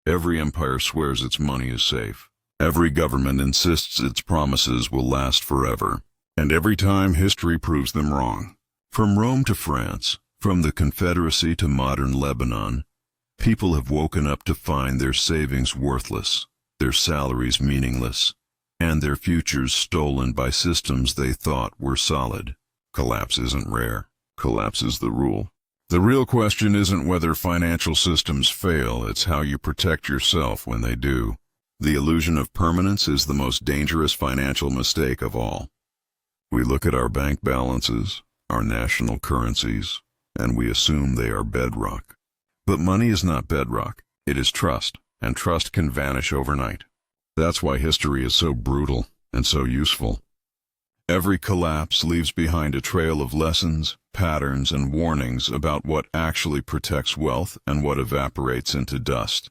Every empire swears its money is safe. Every government insists its promises will last forever. And every time history proves them wrong. From Rome to France, from the Confederacy to modern Lebanon, people have woken up to find their savings worthless, their salaries meaningless, and their futures stolen by systems they thought were solid. Collapse isn't rare. Collapse is the rule. The real question isn't whether financial systems fail, it's how you protect yourself when they do. The illusion of permanence is the most dangerous financial mistake of all. We look at our bank balances, our national currencies, and we assume they are bedrock. But money is not bedrock, it is trust, and trust can vanish overnight. That's why history is so brutal and so useful. Every collapse leaves behind a trail of lessons, patterns, and warnings about what actually protects wealth and what evaporates into dust.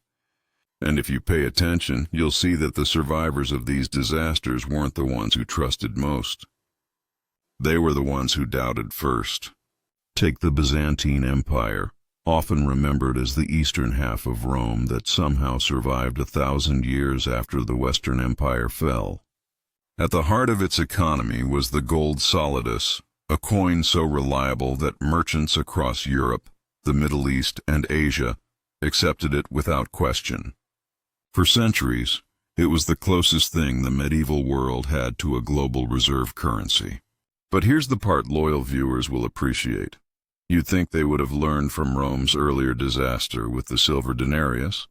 And if you pay attention, you'll see that the survivors of these disasters weren't the ones who trusted most. They were the ones who doubted first. Take the Byzantine Empire, often remembered as the eastern half of Rome that somehow survived 1,000 years after the Western Empire fell. At the heart of its economy was the gold solidus, a coin so reliable that merchants across Europe, the Middle East, and Asia accepted it without question. For centuries, it was the closest thing the medieval world had to a global reserve currency. But here's the part loyal viewers will appreciate. You'd think they would have learned from Rome's earlier disaster with the silver denarius,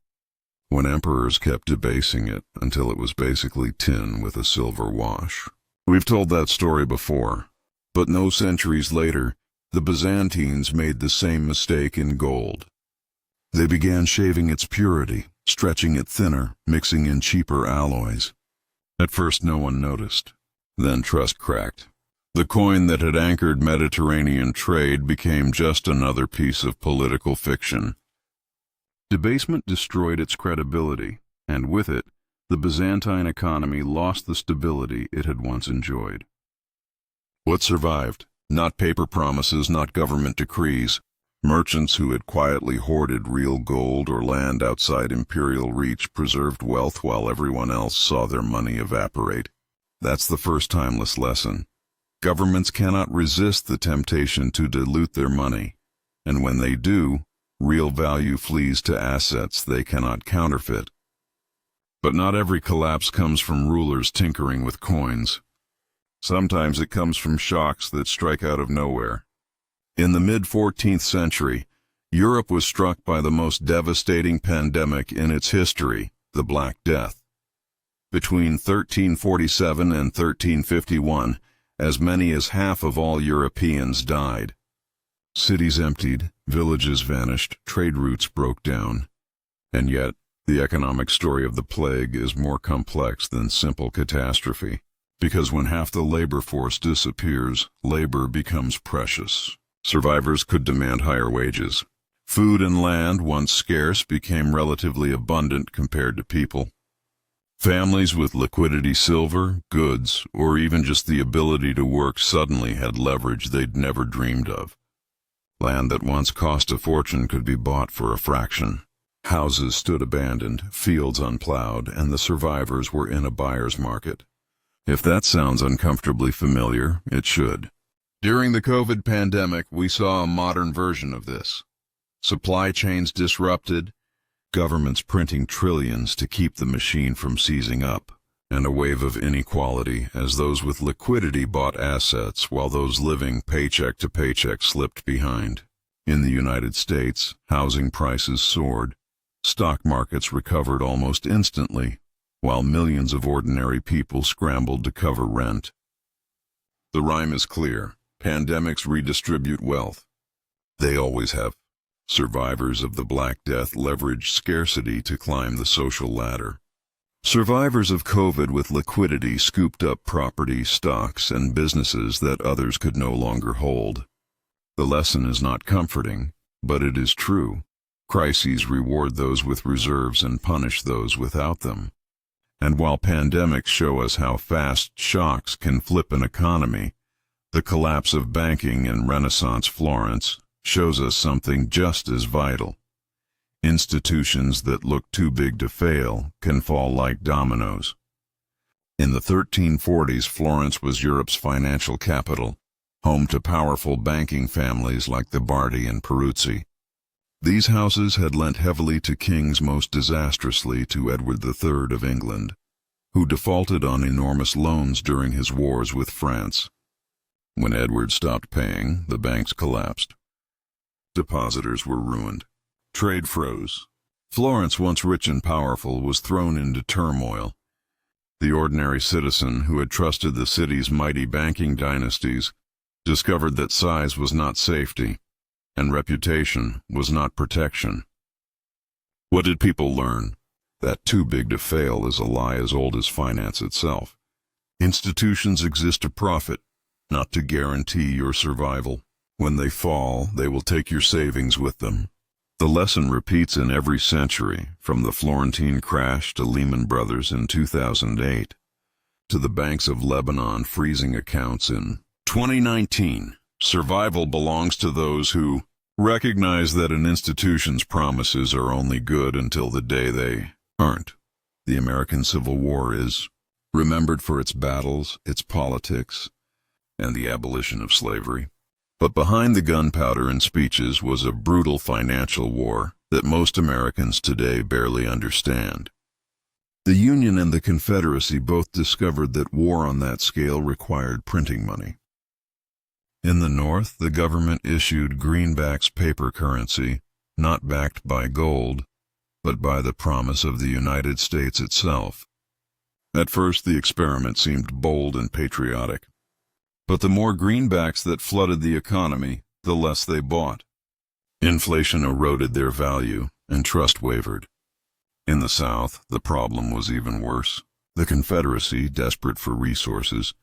when emperors kept debasing it until it was basically tin with a silver wash. We've told that story before, but no centuries later, the Byzantines made the same mistake in gold. They began shaving its purity, stretching it thinner, mixing in cheaper alloys. At first no one noticed. Then trust cracked. The coin that had anchored Mediterranean trade became just another piece of political fiction. Debasement destroyed its credibility, and with it, the Byzantine economy lost the stability it had once enjoyed. What survived? Not paper promises, not government decrees. Merchants who had quietly hoarded real gold or land outside imperial reach preserved wealth while everyone else saw their money evaporate. That's the first timeless lesson. Governments cannot resist the temptation to dilute their money, and when they do, real value flees to assets they cannot counterfeit. But not every collapse comes from rulers tinkering with coins. Sometimes it comes from shocks that strike out of nowhere. In the mid-14th century, Europe was struck by the most devastating pandemic in its history, the Black Death. Between 1347 and 1351, as many as half of all Europeans died. Cities emptied, villages vanished, trade routes broke down. And yet, the economic story of the plague is more complex than simple catastrophe, because when half the labor force disappears, labor becomes precious. Survivors could demand higher wages. Food and land, once scarce, became relatively abundant compared to people. Families with liquidity, silver, goods, or even just the ability to work suddenly had leverage they'd never dreamed of. Land that once cost a fortune could be bought for a fraction. Houses stood abandoned, fields unplowed, and the survivors were in a buyer's market. If that sounds uncomfortably familiar, it should. During the COVID pandemic, we saw a modern version of this. Supply chains disrupted, governments printing trillions to keep the machine from seizing up, and a wave of inequality as those with liquidity bought assets while those living paycheck to paycheck slipped behind. In the United States, housing prices soared. Stock markets recovered almost instantly, while millions of ordinary people scrambled to cover rent. The rhyme is clear. Pandemics redistribute wealth. They always have. Survivors of the Black Death leveraged scarcity to climb the social ladder. Survivors of COVID with liquidity scooped up property, stocks, and businesses that others could no longer hold. The lesson is not comforting, but it is true. Crises reward those with reserves and punish those without them. And while pandemics show us how fast shocks can flip an economy, the collapse of banking in Renaissance Florence shows us something just as vital. Institutions that look too big to fail can fall like dominoes. In the 1340s, Florence was Europe's financial capital, home to powerful banking families like the Bardi and Peruzzi. These houses had lent heavily to kings, most disastrously to Edward III of England, who defaulted on enormous loans during his wars with France. When Edward stopped paying, the banks collapsed. Depositors were ruined. Trade froze. Florence, once rich and powerful, was thrown into turmoil. The ordinary citizen who had trusted the city's mighty banking dynasties discovered that size was not safety, and reputation was not protection. What did people learn? That too big to fail is a lie as old as finance itself. Institutions exist to profit, not to guarantee your survival. When they fall, they will take your savings with them. The lesson repeats in every century, from the Florentine crash to Lehman Brothers in 2008, to the banks of Lebanon freezing accounts in 2019. Survival belongs to those who recognize that an institution's promises are only good until the day they aren't. The American Civil War is remembered for its battles, its politics, and the abolition of slavery. But behind the gunpowder and speeches was a brutal financial war that most Americans today barely understand. The Union and the Confederacy both discovered that war on that scale required printing money. In the North, the government issued greenbacks paper currency, not backed by gold, but by the promise of the United States itself. At first, the experiment seemed bold and patriotic. But the more greenbacks that flooded the economy, the less they bought. Inflation eroded their value, and trust wavered. In the South, the problem was even worse. The Confederacy, desperate for resources,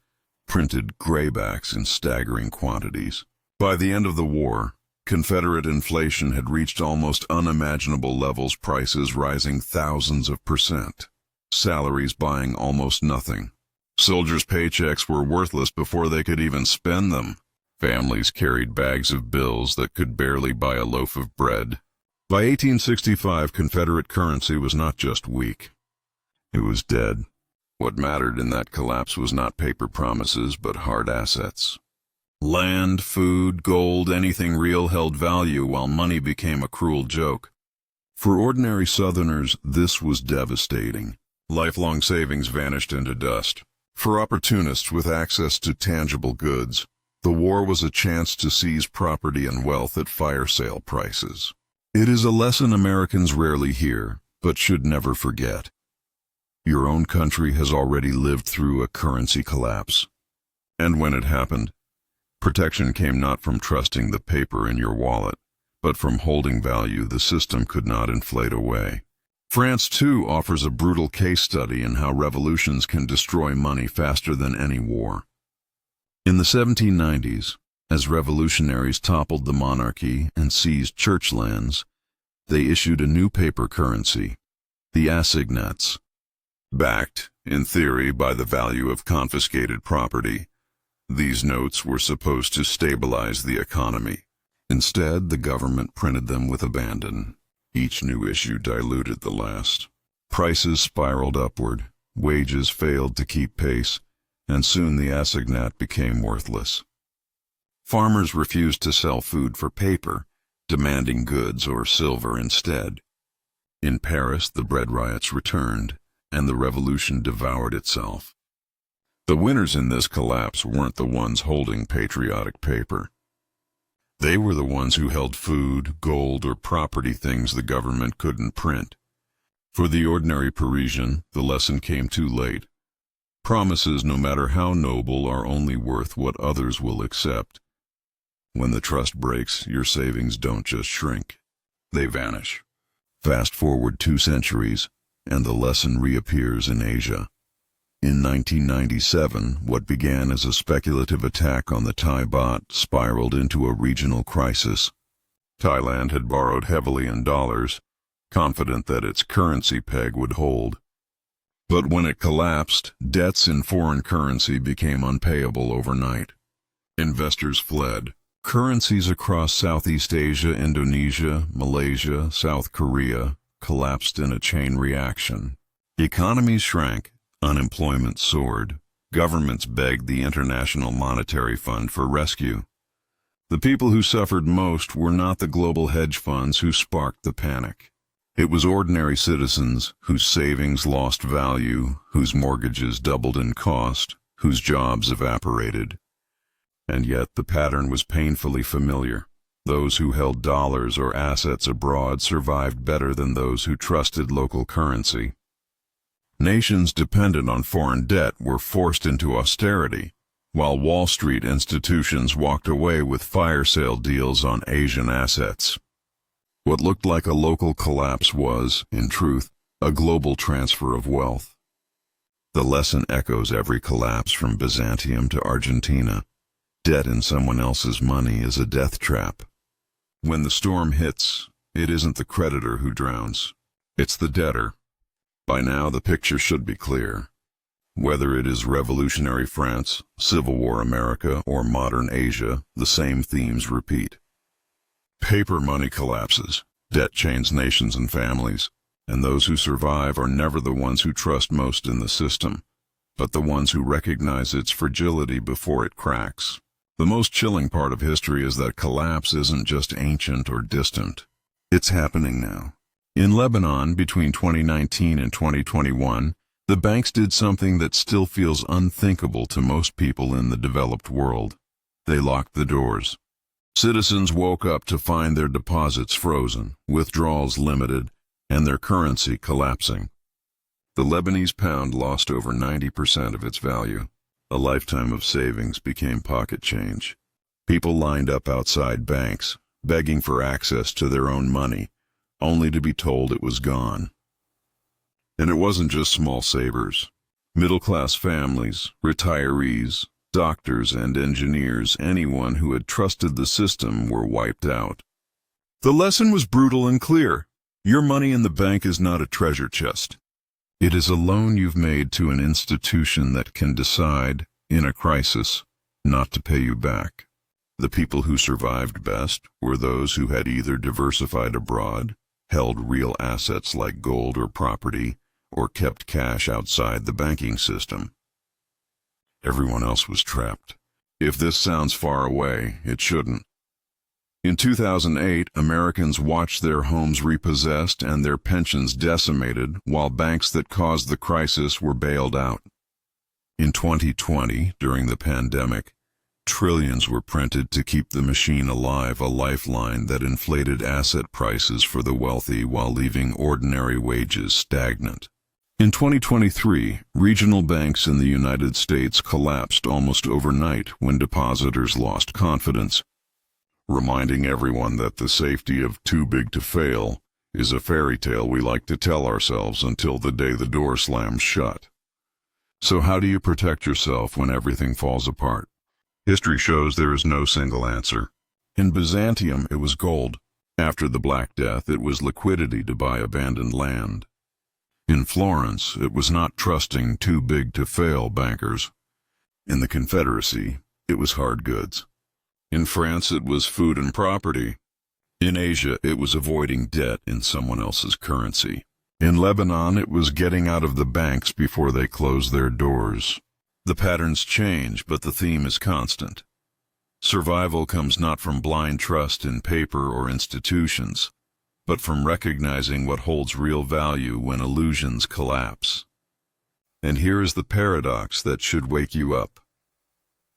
printed graybacks in staggering quantities. By the end of the war, Confederate inflation had reached almost unimaginable levels, prices rising thousands of %, salaries buying almost nothing. Soldiers' paychecks were worthless before they could even spend them. Families carried bags of bills that could barely buy a loaf of bread. By 1865, Confederate currency was not just weak. It was dead. What mattered in that collapse was not paper promises, but hard assets. Land, food, gold, anything real held value, while money became a cruel joke. For ordinary Southerners, this was devastating. Lifelong savings vanished into dust. For opportunists with access to tangible goods, the war was a chance to seize property and wealth at fire sale prices. It is a lesson Americans rarely hear, but should never forget. Your own country has already lived through a currency collapse. And when it happened, protection came not from trusting the paper in your wallet, but from holding value the system could not inflate away. France, too, offers a brutal case study in how revolutions can destroy money faster than any war. In the 1790s, as revolutionaries toppled the monarchy and seized church lands, they issued a new paper currency, the assignats. Backed, in theory, by the value of confiscated property, these notes were supposed to stabilize the economy. Instead, the government printed them with abandon. Each new issue diluted the last. Prices spiraled upward, wages failed to keep pace, and soon the assignat became worthless. Farmers refused to sell food for paper, demanding goods or silver instead. In Paris, the bread riots returned, and the revolution devoured itself. The winners in this collapse weren't the ones holding patriotic paper. They were the ones who held food, gold, or property, things the government couldn't print. For the ordinary Parisian, the lesson came too late. Promises, no matter how noble, are only worth what others will accept. When the trust breaks, your savings don't just shrink. They vanish. Fast forward 2 centuries, and the lesson reappears in Asia. In 1997, what began as a speculative attack on the Thai baht spiraled into a regional crisis. Thailand had borrowed heavily in dollars, confident that its currency peg would hold. But when it collapsed, debts in foreign currency became unpayable overnight. Investors fled. Currencies across Southeast Asia, Indonesia, Malaysia, South Korea collapsed in a chain reaction. Economies shrank, unemployment soared, governments begged the International Monetary Fund for rescue. The people who suffered most were not the global hedge funds who sparked the panic. It was ordinary citizens whose savings lost value, whose mortgages doubled in cost, whose jobs evaporated. And yet the pattern was painfully familiar. Those who held dollars or assets abroad survived better than those who trusted local currency. Nations dependent on foreign debt were forced into austerity, while Wall Street institutions walked away with fire sale deals on Asian assets. What looked like a local collapse was, in truth, a global transfer of wealth. The lesson echoes every collapse from Byzantium to Argentina. Debt in someone else's money is a death trap. When the storm hits, it isn't the creditor who drowns, it's the debtor. By now the picture should be clear. Whether it is revolutionary France, Civil War America, or modern Asia, the same themes repeat. Paper money collapses, debt chains nations and families, and those who survive are never the ones who trust most in the system, but the ones who recognize its fragility before it cracks. The most chilling part of history is that collapse isn't just ancient or distant. It's happening now. In Lebanon, between 2019 and 2021, the banks did something that still feels unthinkable to most people in the developed world. They locked the doors. Citizens woke up to find their deposits frozen, withdrawals limited, and their currency collapsing. The Lebanese pound lost over 90% of its value. A lifetime of savings became pocket change. People lined up outside banks, begging for access to their own money, only to be told it was gone. And it wasn't just small savers. Middle-class families, retirees, doctors and engineers, anyone who had trusted the system were wiped out. The lesson was brutal and clear. Your money in the bank is not a treasure chest. It is a loan you've made to an institution that can decide, in a crisis, not to pay you back. The people who survived best were those who had either diversified abroad, held real assets like gold or property, or kept cash outside the banking system. Everyone else was trapped. If this sounds far away, it shouldn't. In 2008, Americans watched their homes repossessed and their pensions decimated while banks that caused the crisis were bailed out. In 2020, during the pandemic, trillions were printed to keep the machine alive, a lifeline that inflated asset prices for the wealthy while leaving ordinary wages stagnant. In 2023, regional banks in the United States collapsed almost overnight when depositors lost confidence, reminding everyone that the safety of too big to fail is a fairy tale we like to tell ourselves until the day the door slams shut. So how do you protect yourself when everything falls apart? History shows there is no single answer. In Byzantium, it was gold. After the Black Death, it was liquidity to buy abandoned land. In Florence, it was not trusting too big to fail bankers. In the Confederacy, it was hard goods. In France, it was food and property. In Asia, it was avoiding debt in someone else's currency. In Lebanon, it was getting out of the banks before they closed their doors. The patterns change, but the theme is constant. Survival comes not from blind trust in paper or institutions, but from recognizing what holds real value when illusions collapse. And here is the paradox that should wake you up.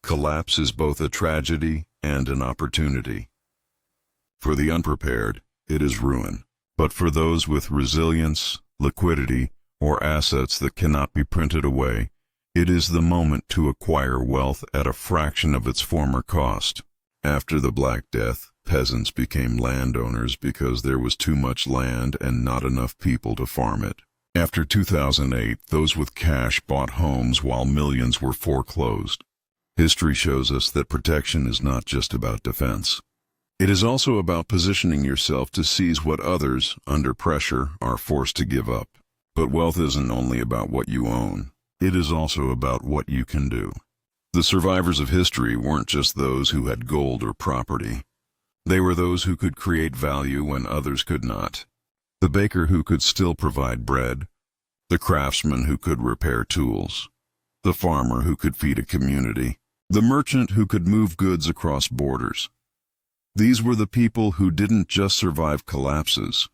Collapse is both a tragedy and an opportunity. For the unprepared, it is ruin. But for those with resilience, liquidity, or assets that cannot be printed away, it is the moment to acquire wealth at a fraction of its former cost. After the Black Death, peasants became landowners because there was too much land and not enough people to farm it. After 2008, those with cash bought homes while millions were foreclosed. History shows us that protection is not just about defense. It is also about positioning yourself to seize what others, under pressure, are forced to give up. But wealth isn't only about what you own. It is also about what you can do. The survivors of history weren't just those who had gold or property. They were those who could create value when others could not. The baker who could still provide bread, the craftsman who could repair tools, the farmer who could feed a community, the merchant who could move goods across borders. These were the people who didn't just survive collapses,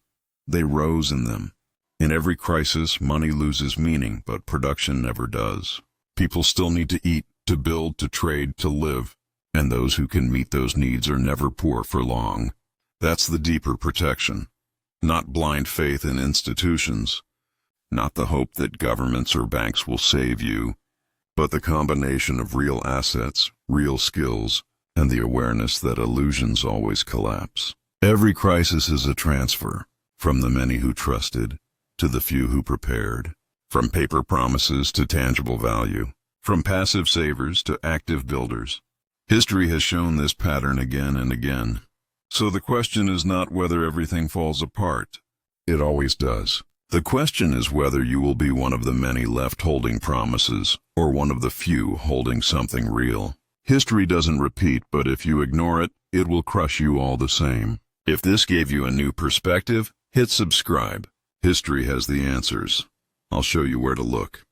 they rose in them. In every crisis, money loses meaning, but production never does. People still need to eat, to build, to trade, to live, and those who can meet those needs are never poor for long. That's the deeper protection. Not blind faith in institutions, not the hope that governments or banks will save you, but the combination of real assets, real skills, and the awareness that illusions always collapse. Every crisis is a transfer, from the many who trusted to the few who prepared, from paper promises to tangible value, from passive savers to active builders. History has shown this pattern again and again. So the question is not whether everything falls apart. It always does. The question is whether you will be one of the many left holding promises, or one of the few holding something real. History doesn't repeat, but if you ignore it, it will crush you all the same. If this gave you a new perspective, hit subscribe. History has the answers. I'll show you where to look.